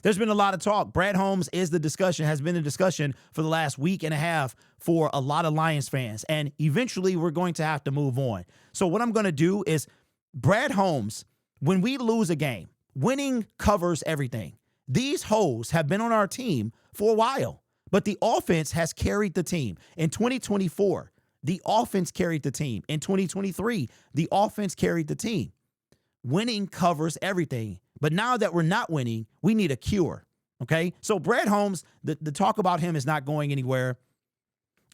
There's been a lot of talk. Brad Holmes is the discussion, has been the discussion for the last week and a half for a lot of Lions fans. And eventually we're going to have to move on. So what I'm going to do is Brad Holmes, when we lose a game, winning covers everything. These hoes have been on our team for a while, but the offense has carried the team. In 2024, the offense carried the team. In 2023, the offense carried the team. Winning covers everything. But now that we're not winning, we need a cure, okay? So Brad Holmes, the talk about him is not going anywhere.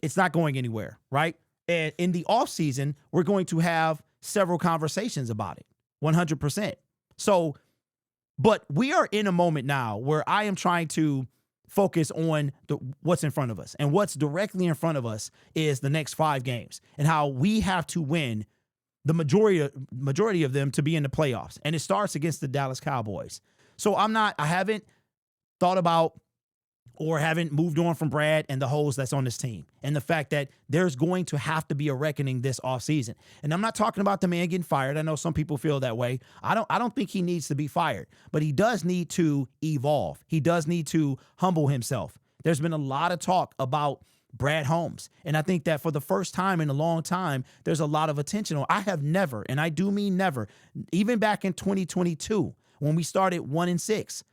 It's not going anywhere, right? And in the offseason, we're going to have several conversations about it, 100%. So, but we are in a moment now where I am trying to focus on what's in front of us. And what's directly in front of us is the next 5 games and how we have to win the majority of them to be in the playoffs. And it starts against the Dallas Cowboys. So I haven't thought about or haven't moved on from Brad and the holes that's on this team. And the fact that there's going to have to be a reckoning this offseason. And I'm not talking about the man getting fired. I know some people feel that way. I don't think he needs to be fired, but he does need to evolve. He does need to humble himself. There's been a lot of talk about Brad Holmes. And I think that for the first time in a long time, there's a lot of attention on. I have never, and I do mean never, even back in 2022, when we started 1-6,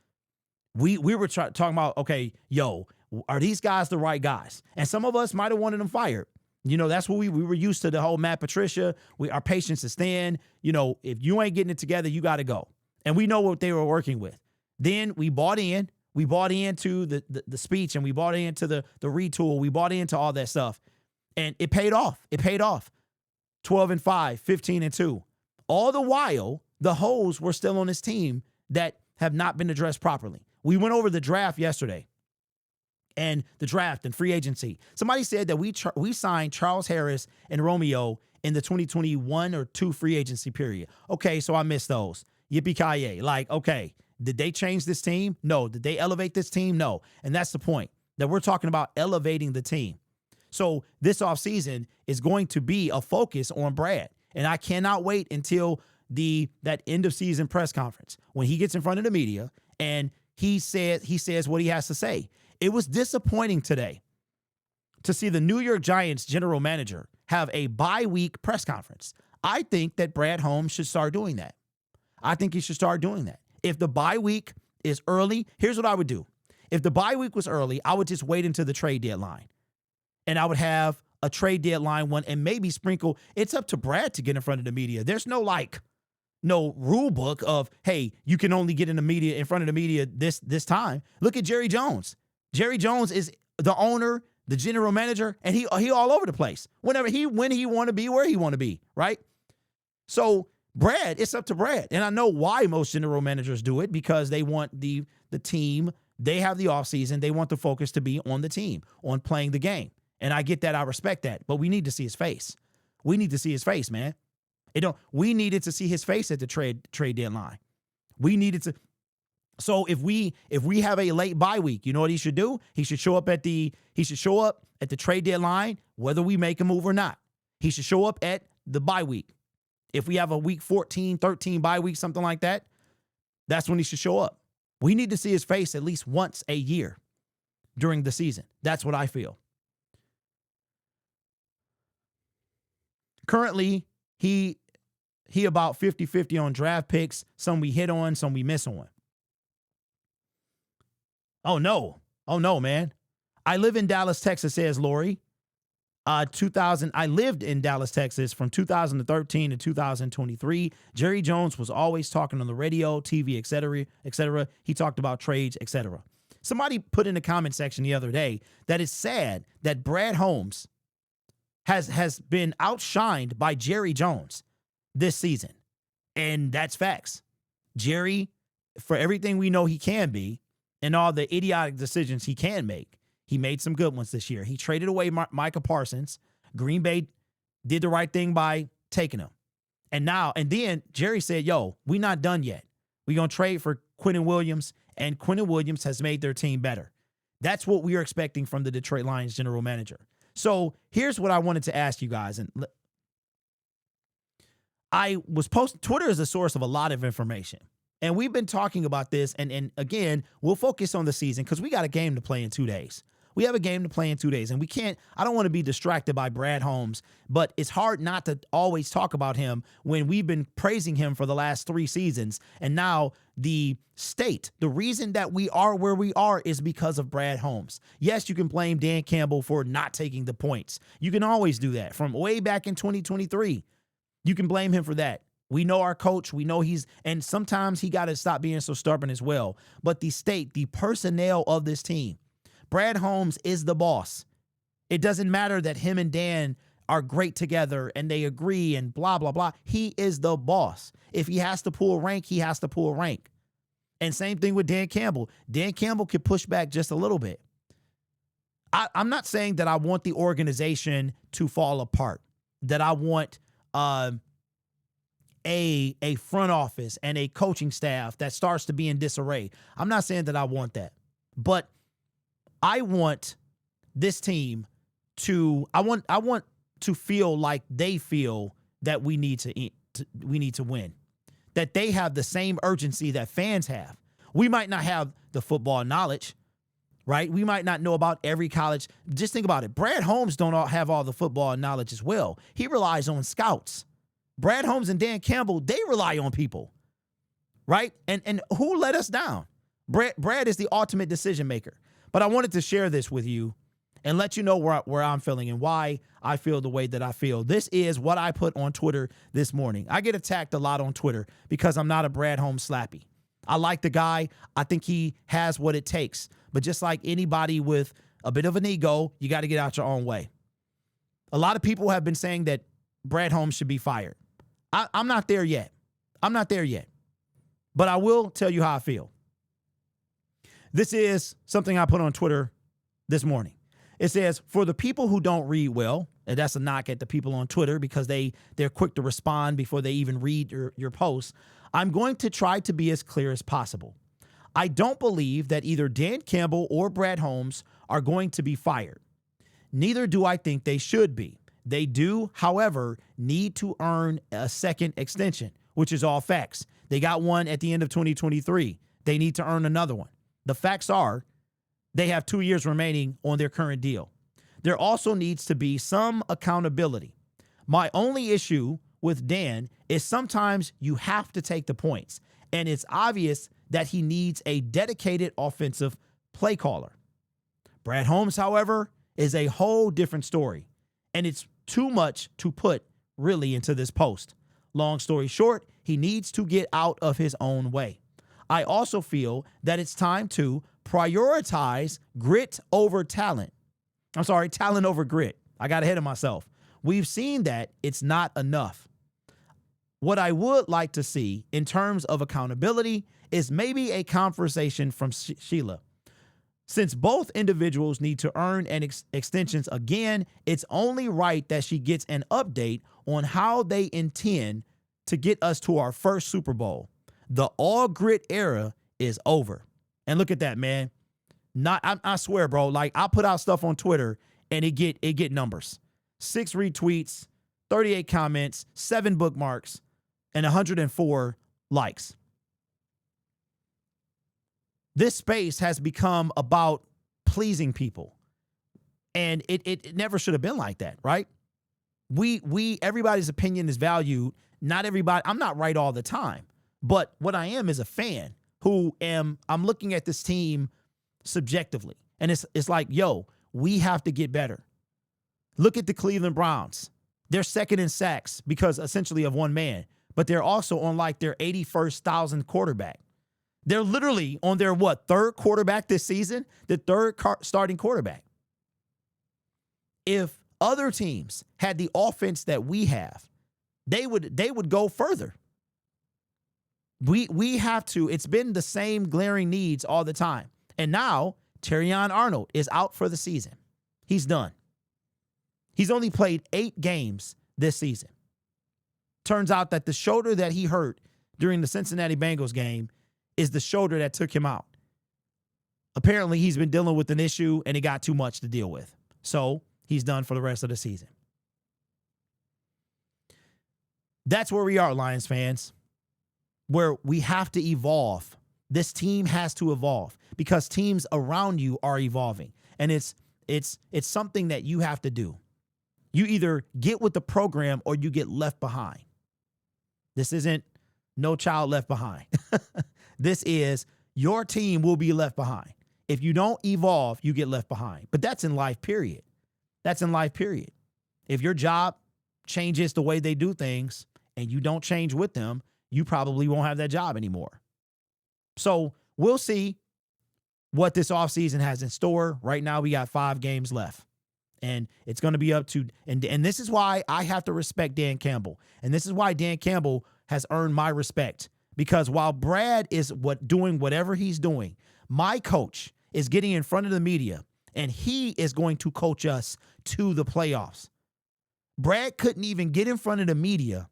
we were talking about, okay, yo, are these guys the right guys? And some of us might have wanted them fired. You know, that's what we were used to, the whole Matt Patricia. Our patience is thin. You know, if you ain't getting it together, you got to go. And we know what they were working with. Then we bought in. We bought into the speech, and we bought into the retool. We bought into all that stuff. And it paid off. It paid off. 12-5, 15-2. All the while, the holes were still on this team that have not been addressed properly. We went over the draft yesterday, and the draft and free agency. Somebody said that we signed Charles Harris and Romeo in the 2021 or 2 free agency period. Okay, so I missed those. Yippee-ki-yay. Like, okay, did they change this team? No. Did they elevate this team? No. And that's the point, that we're talking about elevating the team. So this offseason is going to be a focus on Brad. And I cannot wait until that end of season press conference when he gets in front of the media and he says what he has to say. It was disappointing today to see the New York Giants general manager have a bye-week press conference. I think that Brad Holmes should start doing that. I think he should start doing that. If the bye week is early, here's what I would do. If the bye week was early, I would just wait until the trade deadline. And I would have a trade deadline one and maybe sprinkle. It's up to Brad to get in front of the media. There's no rule book of, hey, you can only get in front of the media this time. Look at Jerry Jones. Jerry Jones is the owner, the general manager, and he all over the place. When he want to be, where he want to be, right? So Brad, it's up to Brad. And I know why most general managers do it, because they want the team, they have the offseason, they want the focus to be on the team, on playing the game. And I get that, I respect that, but we need to see his face. We need to see his face, man. We needed to see his face at the trade deadline. We needed to. So if we have a late bye week, you know what he should do? He should show up at the trade deadline, whether we make a move or not. He should show up at the bye week. If we have a week 14, 13 bye week, something like that, that's when he should show up. We need to see his face at least once a year during the season. That's what I feel. Currently, he about 50-50 on draft picks. Some we hit on, some we miss on. Oh, no, man. I live in Dallas, Texas, says Lori. I lived in Dallas, Texas from 2013 to 2023. Jerry Jones was always talking on the radio, TV, et cetera. He talked about trades, et cetera. Somebody put in the comment section the other day that it's sad that Brad Holmes has been outshined by Jerry Jones this season. And that's facts. Jerry, for everything we know he can be and all the idiotic decisions he can make, he made some good ones this year. He traded away Micah Parsons. Green Bay did the right thing by taking him. And then Jerry said, yo, we not done yet. We're going to trade for Quinnen Williams, and Quinnen Williams has made their team better. That's what we are expecting from the Detroit Lions general manager. So here's what I wanted to ask you guys. And I was posting, Twitter is a source of a lot of information. And we've been talking about this. And again, we'll focus on the season because we got a game to play in 2 days. We have a game to play in 2 days, and I don't want to be distracted by Brad Holmes, but it's hard not to always talk about him when we've been praising him for the last 3 seasons. And now the reason that we are where we are is because of Brad Holmes. Yes, you can blame Dan Campbell for not taking the points. You can always do that from way back in 2023. You can blame him for that. We know our coach. We know and sometimes he got to stop being so stubborn as well. But the personnel of this team, Brad Holmes is the boss. It doesn't matter that him and Dan are great together and they agree and blah, blah, blah. He is the boss. If he has to pull rank, he has to pull rank. And same thing with Dan Campbell. Dan Campbell could push back just a little bit. I'm not saying that I want the organization to fall apart, that I want a front office and a coaching staff that starts to be in disarray. I'm not saying that I want that. But I want this team I want to feel like they feel that we need to win, that they have the same urgency that fans have. We might not have the football knowledge, right? We might not know about every college. Just think about it. Brad Holmes don't have all the football knowledge as well. He relies on scouts. Brad Holmes and Dan Campbell, they rely on people, right? And who let us down? Brad is the ultimate decision maker. But I wanted to share this with you and let you know where I'm feeling and why I feel the way that I feel. This is what I put on Twitter this morning. I get attacked a lot on Twitter because I'm not a Brad Holmes slappy. I like the guy. I think he has what it takes. But just like anybody with a bit of an ego, you got to get out your own way. A lot of people have been saying that Brad Holmes should be fired. I'm not there yet. I'm not there yet. But I will tell you how I feel. This is something I put on Twitter this morning. It says, for the people who don't read well, and that's a knock at the people on Twitter because they're quick to respond before they even read your posts, I'm going to try to be as clear as possible. I don't believe that either Dan Campbell or Brad Holmes are going to be fired. Neither do I think they should be. They do, however, need to earn a second extension, which is all facts. They got one at the end of 2023. They need to earn another one. The facts are they have 2 years remaining on their current deal. There also needs to be some accountability. My only issue with Dan is sometimes you have to take the points, and it's obvious that he needs a dedicated offensive play caller. Brad Holmes, however, is a whole different story, and it's too much to put really into this post. Long story short, he needs to get out of his own way. I also feel that it's time to prioritize grit over talent. Talent over grit. I got ahead of myself. We've seen that it's not enough. What I would like to see in terms of accountability is maybe a conversation from Sheila. Since both individuals need to earn extensions again, it's only right that she gets an update on how they intend to get us to our first Super Bowl. The all grit era is over. And look at that, man. I swear, bro, like I put out stuff on Twitter and it get numbers. 6 retweets, 38 comments, 7 bookmarks, and 104 likes. This space has become about pleasing people. And it never should have been like that, right? Everybody's opinion is valued. Not everybody, I'm not right all the time. But what I am is a fan I'm looking at this team subjectively. And it's like, yo, we have to get better. Look at the Cleveland Browns. They're second in sacks because essentially of one man, but they're also on like their 81st quarterback. They're literally on their third quarterback this season, the third starting quarterback. If other teams had the offense that we have, they would go further. We have to. It's been the same glaring needs all the time. And now Terrion Arnold is out for the season. He's done. He's only played 8 games this season. Turns out that the shoulder that he hurt during the Cincinnati Bengals game is the shoulder that took him out. Apparently, he's been dealing with an issue and it got too much to deal with. So he's done for the rest of the season. That's where we are, Lions fans. where we have to evolve. This team has to evolve because teams around you are evolving. And it's something that you have to do. You either get with the program or you get left behind. This isn't No Child Left Behind. This is your team will be left behind. If you don't evolve, you get left behind. But that's in life, period. That's in life, period. If your job changes the way they do things and you don't change with them, you probably won't have that job anymore. So we'll see what this offseason has in store. Right now, we got 5 games left. And it's going to be up to, and this is why I have to respect Dan Campbell. And this is why Dan Campbell has earned my respect. Because while Brad is doing whatever he's doing, my coach is getting in front of the media, and he is going to coach us to the playoffs. Brad couldn't even get in front of the media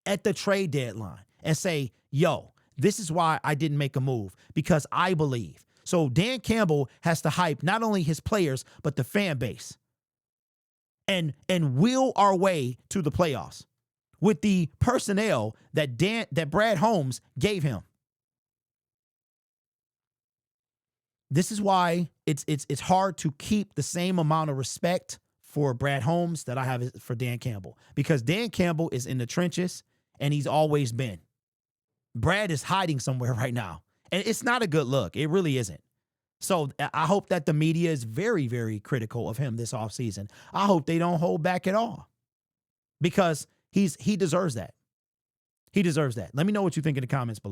at the trade deadline and say, yo, this is why I didn't make a move, because I believe. So Dan Campbell has to hype not only his players, but the fan base and wheel our way to the playoffs with the personnel that Brad Holmes gave him. This is why it's hard to keep the same amount of respect for Brad Holmes that I have for Dan Campbell, because Dan Campbell is in the trenches and he's always been. Brad is hiding somewhere right now, and it's not a good look. It really isn't. So I hope that the media is very, very critical of him this offseason. I hope they don't hold back at all, because he deserves that. He deserves that. Let me know what you think in the comments below.